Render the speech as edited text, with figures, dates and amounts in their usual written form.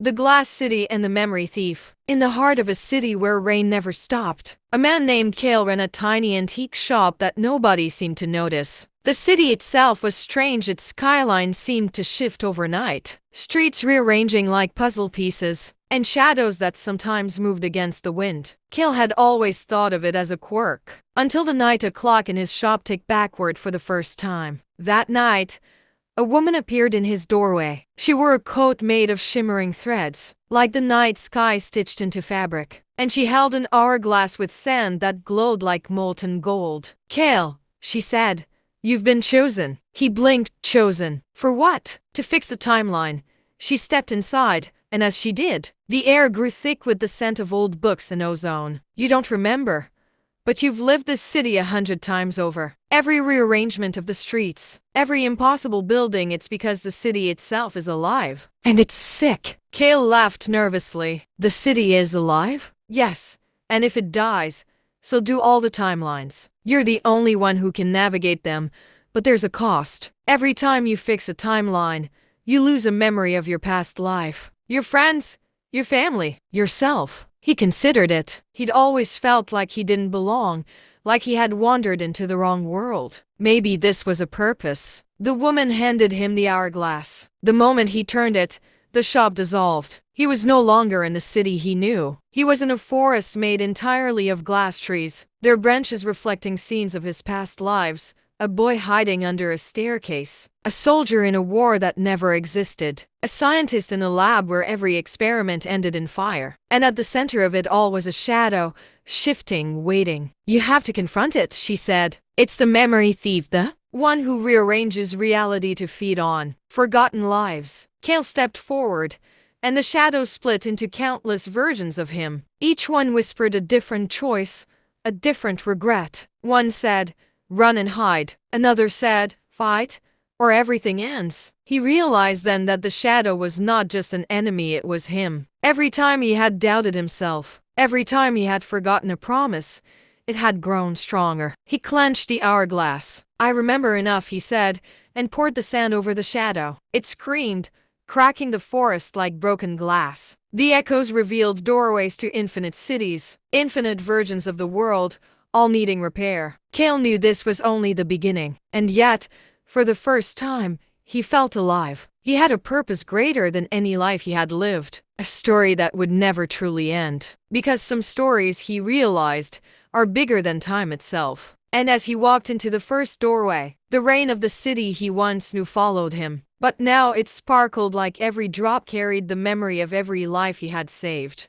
The Glass City and the Memory Thief. In the heart of a city where rain never stopped, a man named Kale ran a tiny antique shop that nobody seemed to notice. The city itself was strange. Its skyline seemed to shift overnight, streets rearranging like puzzle pieces, and shadows that sometimes moved against the wind. Kale had always thought of it as a quirk, until the night a clock in his shop ticked backward for the first time. That night, a woman appeared in his doorway. She wore a coat made of shimmering threads, like the night sky stitched into fabric, and she held an hourglass with sand that glowed like molten gold. "Kale," she said, "you've been chosen." He blinked. Chosen? For what? To fix a timeline. She stepped inside, and as she did, the air grew thick with the scent of old books and ozone. "You don't remember, but you've lived this city 100 times over. Every rearrangement of the streets, every impossible building, it's because the city itself is alive. And it's sick." Kale laughed nervously. "The city is alive?" "Yes, and if it dies, so do all the timelines. You're the only one who can navigate them, but there's a cost. Every time you fix a timeline, you lose a memory of your past life. Your friends, your family, yourself." He considered it. He'd always felt like he didn't belong, like he had wandered into the wrong world. Maybe this was a purpose. The woman handed him the hourglass. The moment he turned it, the shop dissolved. He was no longer in the city he knew. He was in a forest made entirely of glass trees, their branches reflecting scenes of his past lives. A boy hiding under a staircase, a soldier in a war that never existed, a scientist in a lab where every experiment ended in fire. And at the center of it all was a shadow, shifting, waiting. "You have to confront it," she said. "It's the memory thief, the one who rearranges reality to feed on forgotten lives." Kale stepped forward, and the shadows split into countless versions of him. Each one whispered a different choice, a different regret. One said, "Run and hide." Another said, "Fight, or everything ends." He realized then that the shadow was not just an enemy, it was him. Every time he had doubted himself, every time he had forgotten a promise, it had grown stronger. He clenched the hourglass. "I remember enough," he said, and poured the sand over the shadow. It screamed, cracking the forest like broken glass. The echoes revealed doorways to infinite cities, infinite versions of the world, all needing repair. Kale knew this was only the beginning, and yet, for the first time, he felt alive. He had a purpose greater than any life he had lived, a story that would never truly end. Because some stories, he realized, are bigger than time itself. And as he walked into the first doorway, the rain of the city he once knew followed him. But now it sparkled like every drop carried the memory of every life he had saved.